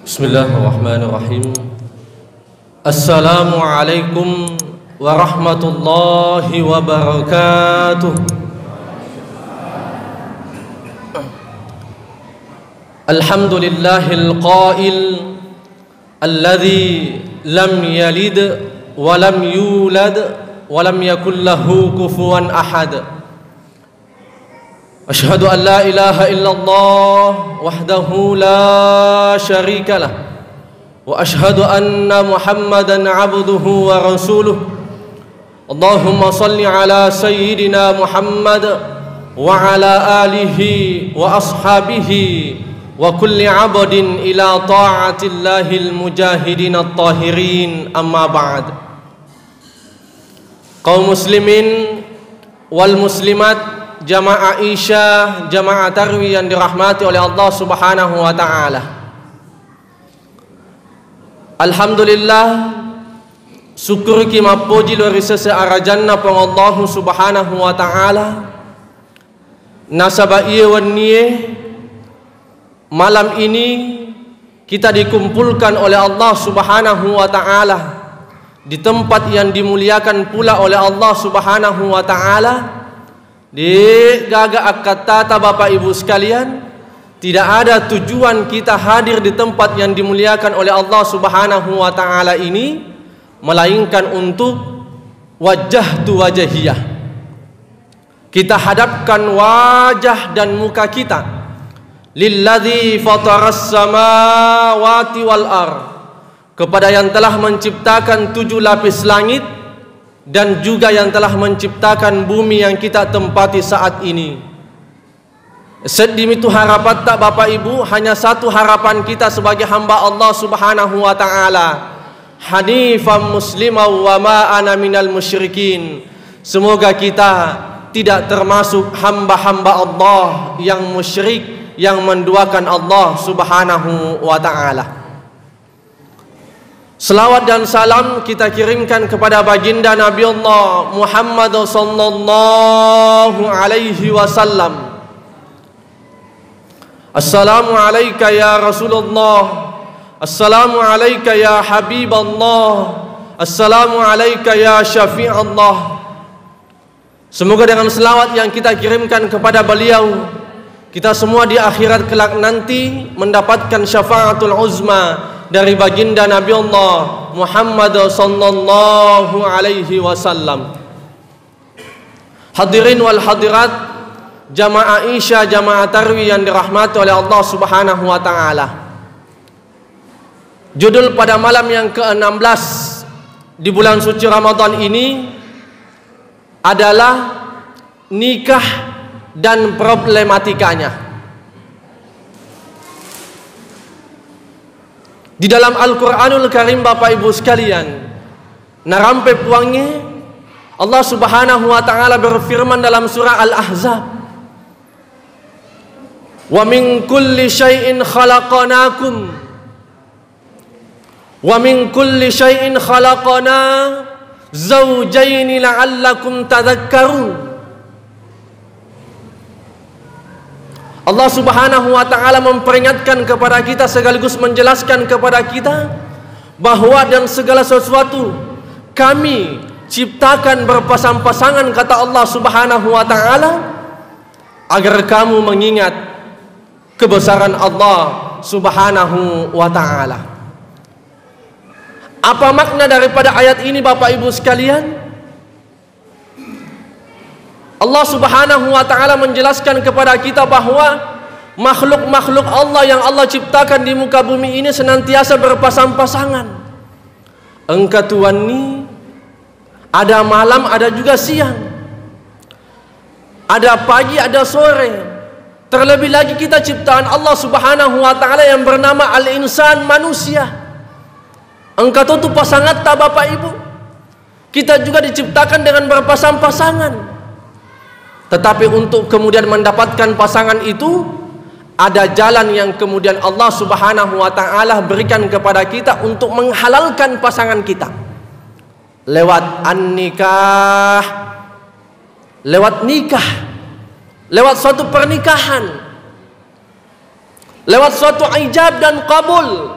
Bismillahirrahmanirrahim. Assalamualaikum warahmatullahi wabarakatuh. Alhamdulillahil qail alladzi lam yalid wa lam yulad wa lam yakul lahu kufuwan ahad. Asyhadu an la ilaha illallah wahdahu la syarika lah wa asyhadu anna Muhammadan abduhu wa rasuluh. Allahumma salli ala sayyidina Muhammad wa ala alihi wa ashabihi wa kulli abdin ila ta'atillahil mujahidin at-tahirin, amma ba'd. Kaum muslimin wal muslimat, jamaah Isya, jamaah Tarwi yang dirahmati oleh Allah Subhanahu wa taala. Alhamdulillah, syukur kima puji luar biasa arajanna pang Allah Subhanahu wa taala. Nasaba ieu wan niye malam ini kita dikumpulkan oleh Allah Subhanahu wa taala di tempat yang dimuliakan pula oleh Allah Subhanahu wa taala. Di gaga akatata Bapak Ibu sekalian, tidak ada tujuan kita hadir di tempat yang dimuliakan oleh Allah Subhanahu wa taala ini melainkan untuk wajhatu wajhiyah. Kita hadapkan wajah dan muka kita lilladzi fataras samawati wal ardh, kepada yang telah menciptakan 7 lapis langit dan juga yang telah menciptakan bumi yang kita tempati saat ini. Sedemitu harapan tak Bapak Ibu, hanya satu harapan kita sebagai hamba Allah Subhanahu wa taala, hanifan musliman wa ma ana minal musyrikin. Semoga kita tidak termasuk hamba-hamba Allah yang musyrik, yang menduakan Allah Subhanahu wa taala. Selawat dan salam kita kirimkan kepada baginda Nabi Allah Muhammad sallallahu alaihi wasallam. Assalamu alayka ya Rasulullah, assalamu alayka ya Habiballah, assalamu alayka ya Syafi'allah. Semoga dengan selawat yang kita kirimkan kepada beliau, kita semua di akhirat kelak nanti mendapatkan syafaatul uzma dari baginda Nabi Allah Muhammad sallallahu alaihi wasallam. Hadirin wal hadirat, jamaah Isya, jamaah Tarwi yang dirahmati oleh Allah Subhanahu wa taala. Judul pada malam yang ke-16 di bulan suci Ramadan ini adalah nikah dan problematikanya. Di dalam Al-Quranul Karim Bapak Ibu sekalian, narampe puangnya Allah Subhanahu wa taala berfirman dalam surah Al-Ahzab, wa min kulli syai'in khalaqnakum wa min kulli syai'in khalaqna zawjaini la'allakum tadhakkarun. Allah Subhanahu wa taala memperingatkan kepada kita sekaligus menjelaskan kepada kita bahwa dan segala sesuatu kami ciptakan berpasang-pasangan, kata Allah Subhanahu wa taala, agar kamu mengingat kebesaran Allah Subhanahu wa taala. Apa makna daripada ayat ini Bapak Ibu sekalian? Allah Subhanahu wa taala menjelaskan kepada kita bahwa makhluk-makhluk Allah yang Allah ciptakan di muka bumi ini senantiasa berpasang-pasangan. Engkau Tuhan ini ada malam, ada juga siang, ada pagi, ada sore. Terlebih lagi kita ciptaan Allah Subhanahu wa taala yang bernama al-insan, manusia. Engkau tuh pasangan tak Bapak Ibu? Kita juga diciptakan dengan berpasang-pasangan. Tetapi untuk kemudian mendapatkan pasangan itu ada jalan yang kemudian Allah Subhanahu wa taala berikan kepada kita untuk menghalalkan pasangan kita. Lewat an-nikah, lewat nikah, lewat suatu pernikahan, lewat suatu ijab dan qabul,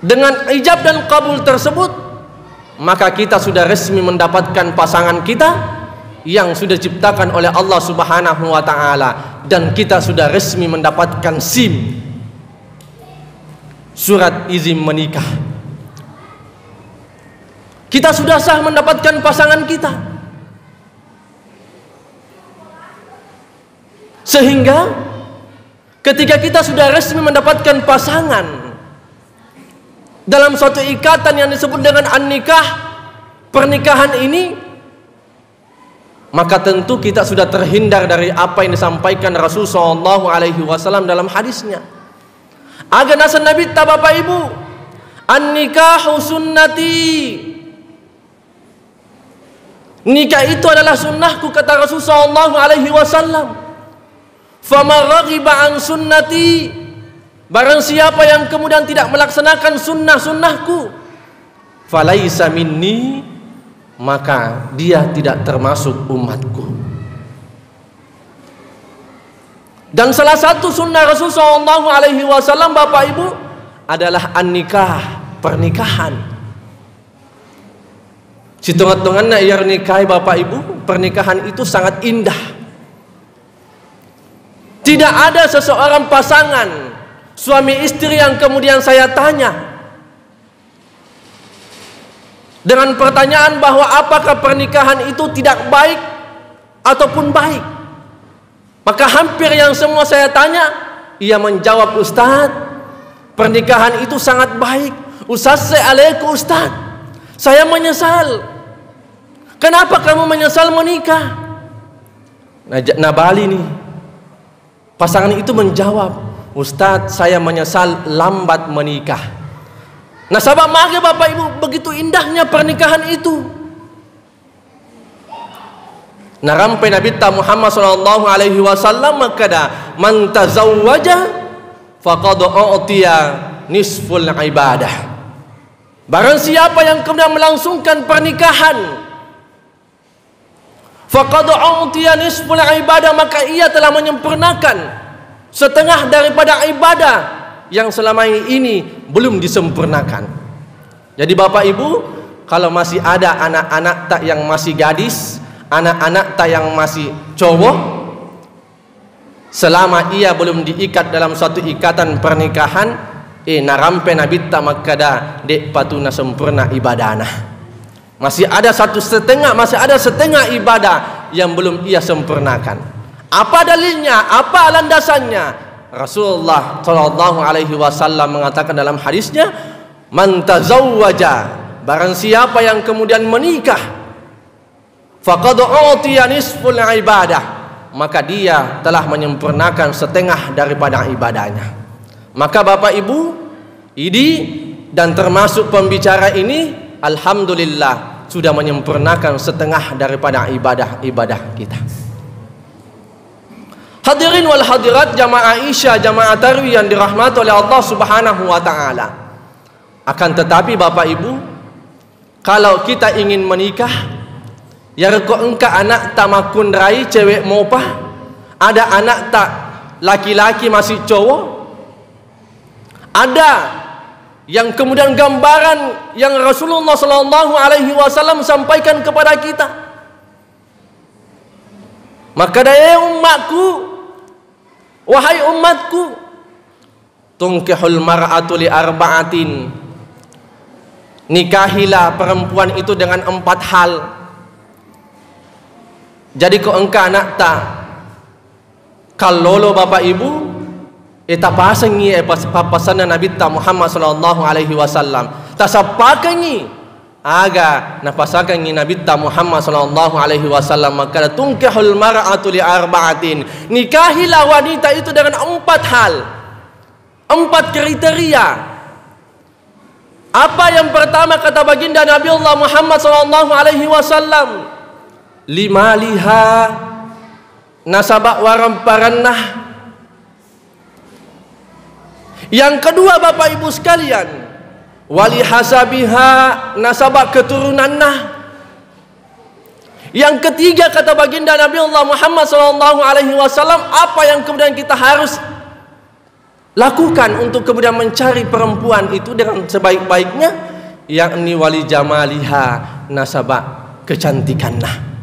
Dengan ijab dan kabul tersebut, maka kita sudah resmi mendapatkan pasangan kita yang sudah diciptakan oleh Allah Subhanahu wa taala, dan kita sudah resmi mendapatkan SIM, surat izin menikah. Kita sudah sah mendapatkan pasangan kita. Sehingga ketika kita sudah resmi mendapatkan pasangan dalam suatu ikatan yang disebut dengan an-nikah, pernikahan ini, maka tentu kita sudah terhindar dari apa yang disampaikan Rasulullah SAW dalam hadisnya. Agar nasan Nabi ta Bapak Ibu, an-nikahu sunnati. Nikah itu adalah sunnahku, kata Rasulullah SAW. Faman raghiba an sunnati, barang siapa yang kemudian tidak melaksanakan sunnah-sunnahku, falaisa minni, maka dia tidak termasuk umatku. Dan salah satu sunnah Rasulullah SAW Bapak Ibu adalah an-nikah, pernikahan. Hitung-hitungannya ia nikah Bapak Ibu, pernikahan itu sangat indah. Tidak ada seseorang pasangan suami istri yang kemudian saya tanya dengan pertanyaan bahwa apakah pernikahan itu tidak baik ataupun baik. Maka hampir yang semua saya tanya, ia menjawab, Ustaz, pernikahan itu sangat baik. Ustaz, alaikum Ustaz, saya menyesal. Kenapa kamu menyesal menikah? Nah Bali nih, pasangan itu menjawab, Ustaz, saya menyesal lambat menikah. Nah sahabat maka Bapak Ibu, begitu indahnya pernikahan itu. Nah rampai Nabi Muhammad SAW makada man tazawwaja faqad u'tiya nisful ibadah. Barang siapa yang kemudian melangsungkan pernikahan, faqad u'tiya nisful ibadah, maka ia telah menyempurnakan setengah daripada ibadah yang selama ini belum disempurnakan. Jadi Bapak Ibu, kalau masih ada anak-anak tak yang masih gadis, anak-anak tak yang masih cowok, selama ia belum diikat dalam suatu ikatan pernikahan, narampe Nabi tak makada dek patuna sempurna ibadana. Masih ada masih ada setengah ibadah yang belum ia sempurnakan. Apa dalilnya? Apa landasannya? Rasulullah SAW mengatakan dalam hadisnya, man tazawwaja, barang siapa yang kemudian menikah, faqad u'tiya nisful ibadah, maka dia telah menyempurnakan setengah daripada ibadahnya. Maka Bapak Ibu, ini dan termasuk pembicara ini, alhamdulillah sudah menyempurnakan setengah daripada ibadah kita. Hadirin wal hadirat, jamaah Isya, jamaah Tarawih yang dirahmati oleh Allah Subhanahu wa taala. Akan tetapi Bapak Ibu, kalau kita ingin menikah, ya reko engka anak tak makun rai cewek mopah, ada anak tak laki-laki masih cowok, ada yang kemudian gambaran yang Rasulullah SAW sampaikan kepada kita. Maka daya umatku, wahai umatku, tunkihul mar'atu li arba'atin, nikahilah perempuan itu dengan 4 hal. Jadi kok engkau anak tak kalau Bapak Ibu eta pasangi papasan Nabi Muhammad SAW tasapakangi aga napasakangi Nabi Muhammad SAW, maka tunkihul mar'atu li arba'atin, nikahilah wanita itu dengan 4 hal, 4 kriteria. Apa yang pertama kata baginda Nabi Allah Muhammad SAW? Limaliha, nasabak waramparannah. Yang kedua Bapak Ibu sekalian, wali hasabiha, nasabak keturunannah. Yang ketiga kata baginda Nabi Allah Muhammad SAW, apa yang kemudian kita harus lakukan untuk kemudian mencari perempuan itu dengan sebaik-baiknya, yakni wali jamaliha, nasabah kecantikanlah.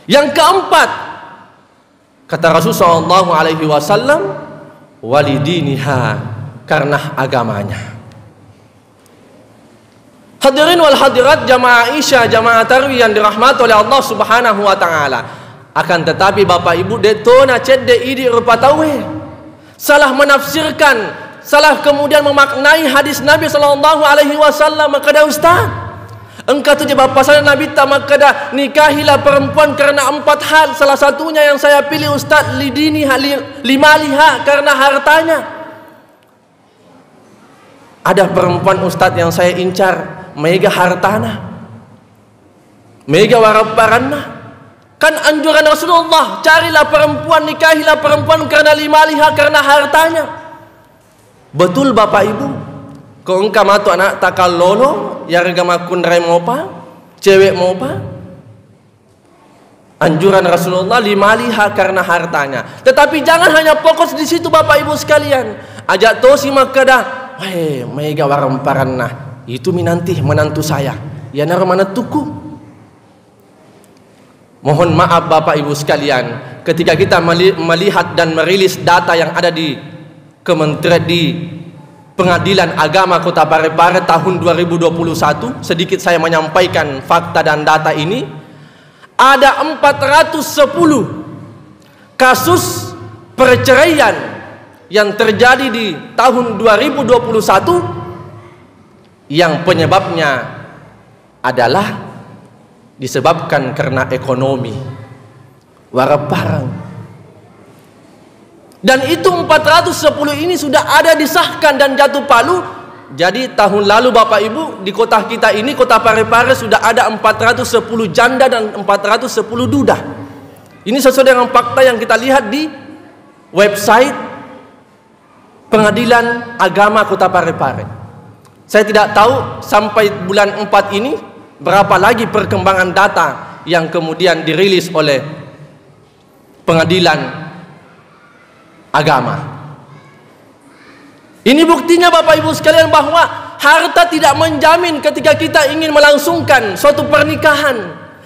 Yang keempat, kata Rasulullah SAW, wali diniha, karena agamanya. Hadirin wal hadirat jamaah Isya, jamaah Tarawih yang dirahmati oleh Allah Subhanahu wa taala. Akan tetapi Bapak Ibu detona cedde idi rupa tawe. Salah menafsirkan, salah kemudian memaknai hadis Nabi sallallahu alaihi wasallam kepada ustaz. Engkau tu je bapa saya Nabi tamak kepada nikahilah perempuan karena 4 hal. Salah satunya yang saya pilih ustaz lidiniha limaliha, karena hartanya. Ada perempuan ustaz yang saya incar mega hartana, mega waraparana. Kan anjuran Rasulullah, carilah perempuan, nikahilah perempuan karena limaliha, karena hartanya. Betul Bapak Ibu? Kau engkau matu anak takal lolo, yarga makun rai mopa, cewek mopa. Anjuran Rasulullah limaliha, karena hartanya. Tetapi jangan hanya fokus di situ Bapak Ibu sekalian. Ajak tosi makada, weh mega waraparana. Itu minanti menantu saya. Ya narmana tuku. Mohon maaf Bapak Ibu sekalian, ketika kita melihat dan merilis data yang ada di Kementerian di Pengadilan Agama Kota Parepare tahun 2021, sedikit saya menyampaikan fakta dan data ini. Ada 410 kasus perceraian yang terjadi di tahun 2021 yang penyebabnya adalah disebabkan karena ekonomi waraparang. Dan itu 410 ini sudah ada disahkan dan jatuh palu. Jadi tahun lalu Bapak Ibu di kota kita ini, kota Parepare, sudah ada 410 janda dan 410 duda. Ini sesuai dengan fakta yang kita lihat di website Pengadilan Agama Kota Parepare. Saya tidak tahu sampai bulan 4 ini berapa lagi perkembangan data yang kemudian dirilis oleh Pengadilan Agama. Ini buktinya Bapak Ibu sekalian bahwa harta tidak menjamin ketika kita ingin melangsungkan suatu pernikahan.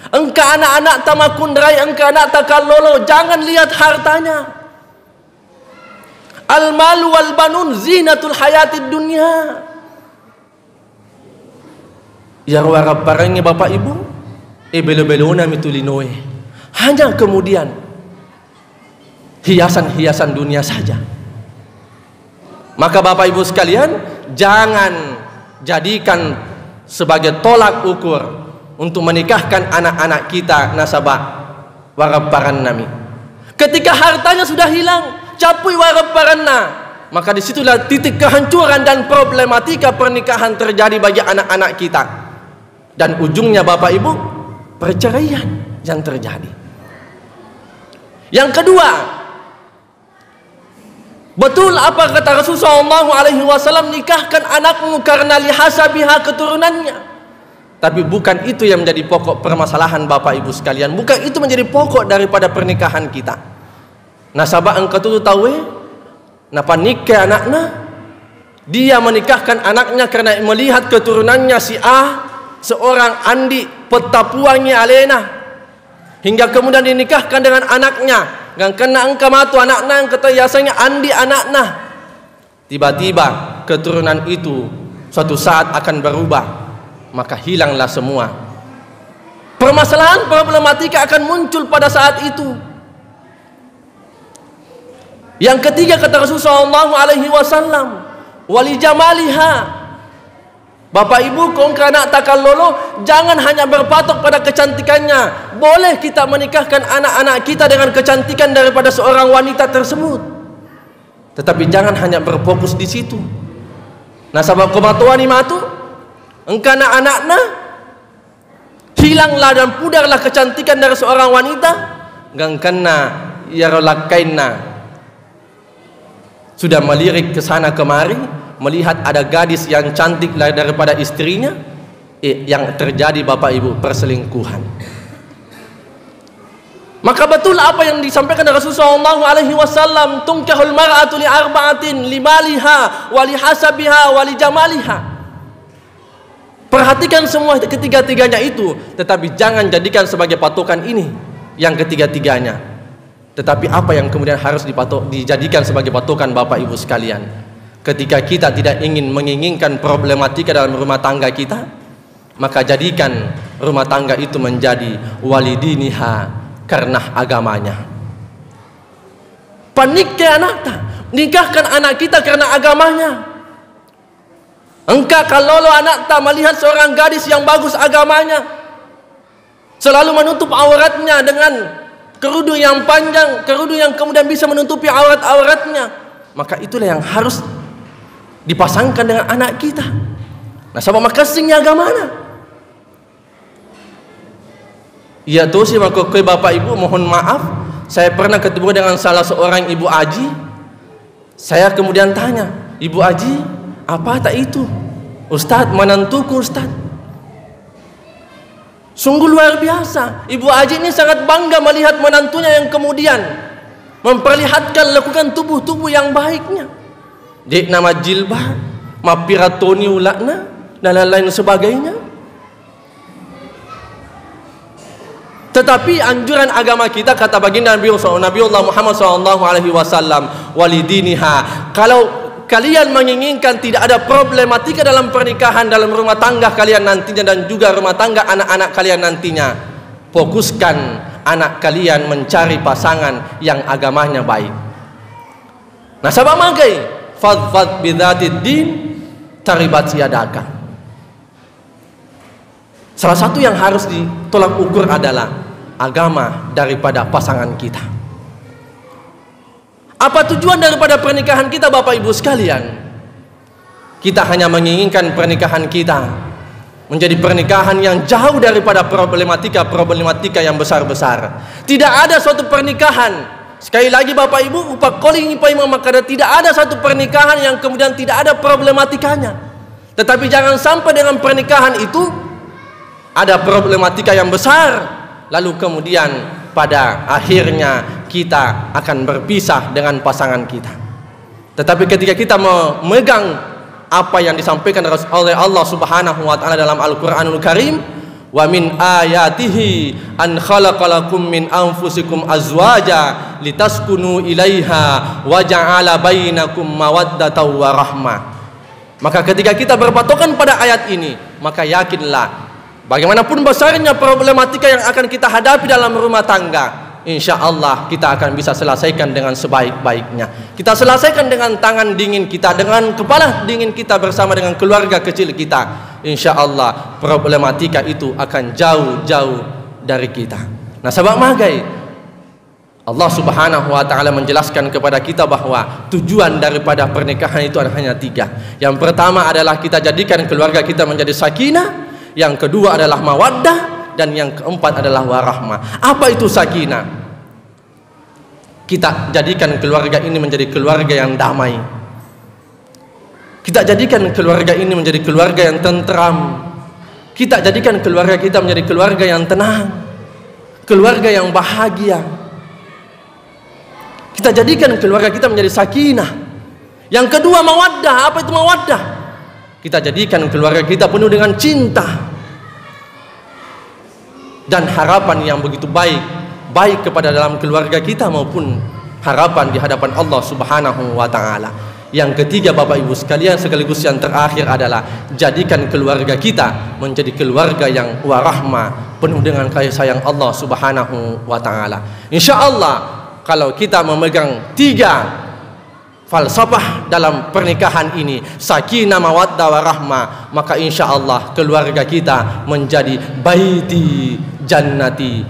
Engkau anak-anak tamakundrai, engkau anak takalolo, jangan lihat hartanya. Al-malu wal banun zinatul hayatid dunya. Ya warap barangnya Bapak Ibu, belo-belona mitulinoe. Hanya kemudian hiasan-hiasan dunia saja. Maka Bapak Ibu sekalian, jangan jadikan sebagai tolak ukur untuk menikahkan anak-anak kita nasabah warap nami. Ketika hartanya sudah hilang, capui warap paranna, maka disitulah titik kehancuran dan problematika pernikahan terjadi bagi anak-anak kita. Dan ujungnya Bapak Ibu, perceraian yang terjadi. Yang kedua, betul apa kata Rasulullah SAW, nikahkan anakmu karena lihasabiha, keturunannya. Tapi bukan itu yang menjadi pokok permasalahan Bapak Ibu sekalian. Bukan itu menjadi pokok daripada pernikahan kita. Nasabah engkau tu tahu napa nikah anaknya, dia menikahkan anaknya karena melihat keturunannya si A, seorang Andi petapuannya alena, hingga kemudian dinikahkan dengan anaknya. Yang kena engkau matu anaknya yang kata biasanya Andi anaknya. Tiba-tiba keturunan itu suatu saat akan berubah, maka hilanglah semua. Permasalahan problematika akan muncul pada saat itu. Yang ketiga kata Rasulullah SAW, wali jamaliha. Bapak Ibu, kau anak takalolo, jangan hanya berpatok pada kecantikannya. Boleh kita menikahkan anak-anak kita dengan kecantikan daripada seorang wanita tersebut, tetapi jangan hanya berfokus di situ. Nah, sabab kematuan matu, engkau anak-anaknya hilanglah dan pudarlah kecantikan dari seorang wanita. Gang kena yarolakaina, sudah melirik ke sana kemari, melihat ada gadis yang cantik daripada istrinya, yang terjadi Bapak Ibu perselingkuhan. Maka betul apa yang disampaikan Rasulullah SAW, tunkahul mar'atu li arba'atin, limaliha, walihasabiha, walijamaliha. Perhatikan semua ketiga-tiganya itu, tetapi jangan jadikan sebagai patokan ini yang ketiga-tiganya. Tetapi apa yang kemudian harus dijadikan sebagai patokan Bapak Ibu sekalian? Ketika kita tidak ingin menginginkan problematika dalam rumah tangga kita, maka jadikan rumah tangga itu menjadi walidiniha, karena agamanya. Panikkan anak, nikahkan anak kita karena agamanya. Engkau kalau anak tak melihat seorang gadis yang bagus agamanya, selalu menutup auratnya dengan kerudung yang panjang, kerudung yang kemudian bisa menutupi aurat-auratnya, maka itulah yang harus dipasangkan dengan anak kita. Nah, sama makasihnya agamanya. Ya tuh sih, maka Bapak Ibu mohon maaf, saya pernah ketemu dengan salah seorang ibu aji. Saya kemudian tanya, Ibu Aji, apa tak itu? Ustadz, menantuku Ustadz. Sungguh luar biasa. Ibu Aji ini sangat bangga melihat menantunya yang kemudian memperlihatkan lakukan tubuh-tubuh yang baiknya. Dek nama jilbab, mapiratoni ulakna, dan lain-lain sebagainya. Tetapi anjuran agama kita, kata baginda Nabiullah Muhammad SAW, walidiniha, kalau kalian menginginkan tidak ada problematika dalam pernikahan, dalam rumah tangga kalian nantinya, dan juga rumah tangga anak-anak kalian nantinya, fokuskan anak kalian mencari pasangan yang agamanya baik. Nah, sabab magai fadfad bidzatid din taribat yadaka. Salah satu yang harus ditolak ukur adalah agama daripada pasangan kita. Apa tujuan daripada pernikahan kita, Bapak Ibu sekalian? Kita hanya menginginkan pernikahan kita menjadi pernikahan yang jauh daripada problematika yang besar-besar. Tidak ada suatu pernikahan, sekali lagi Bapak Ibu, tidak ada satu pernikahan yang kemudian tidak ada problematikanya. Tetapi jangan sampai dengan pernikahan itu ada problematika yang besar, lalu kemudian pada akhirnya kita akan berpisah dengan pasangan kita. Tetapi ketika kita memegang apa yang disampaikan oleh Allah Subhanahu wa taala dalam Al-Qur'anul Karim, wa min ayatihi an khalaqalakum min anfusikum azwaja litaskunu ilaiha wa ja'ala bainakum mawaddatan wa rahmah. Maka ketika kita berpatokan pada ayat ini, maka yakinlah bagaimanapun besarnya problematika yang akan kita hadapi dalam rumah tangga, insya Allah kita akan bisa selesaikan dengan sebaik-baiknya. Kita selesaikan dengan tangan dingin kita, dengan kepala dingin kita bersama dengan keluarga kecil kita. Insya Allah problematika itu akan jauh-jauh dari kita. Nah, sebab magai Allah Subhanahu wa taala menjelaskan kepada kita bahwa tujuan daripada pernikahan itu hanya 3. Yang pertama adalah kita jadikan keluarga kita menjadi sakinah, yang kedua adalah mawaddah, dan yang keempat adalah warahmah. Apa itu sakinah? Kita jadikan keluarga ini menjadi keluarga yang damai. Kita jadikan keluarga ini menjadi keluarga yang tentram. Kita jadikan keluarga kita menjadi keluarga yang tenang, keluarga yang bahagia. Kita jadikan keluarga kita menjadi sakinah. Yang kedua mawaddah. Apa itu mawaddah? Kita jadikan keluarga kita penuh dengan cinta dan harapan yang begitu baik kepada dalam keluarga kita maupun harapan di hadapan Allah Subhanahu wa taala. Yang ketiga Bapak Ibu sekalian, sekaligus yang terakhir adalah jadikan keluarga kita menjadi keluarga yang warahmah, penuh dengan kasih sayang Allah Subhanahu wa taala. Insyaallah kalau kita memegang 3 falsafah dalam pernikahan ini, sakinah, mawaddah, warahmah, maka insya Allah keluarga kita menjadi baiti jannati,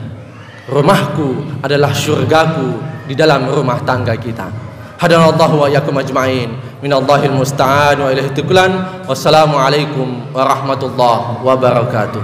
rumahku adalah surgaku di dalam rumah tangga kita. Hadanallahu wa iyyakum ajma'in. Minallahil musta'an wa ilaihi tuqlan. Wassalamualaikum warahmatullahi wabarakatuh.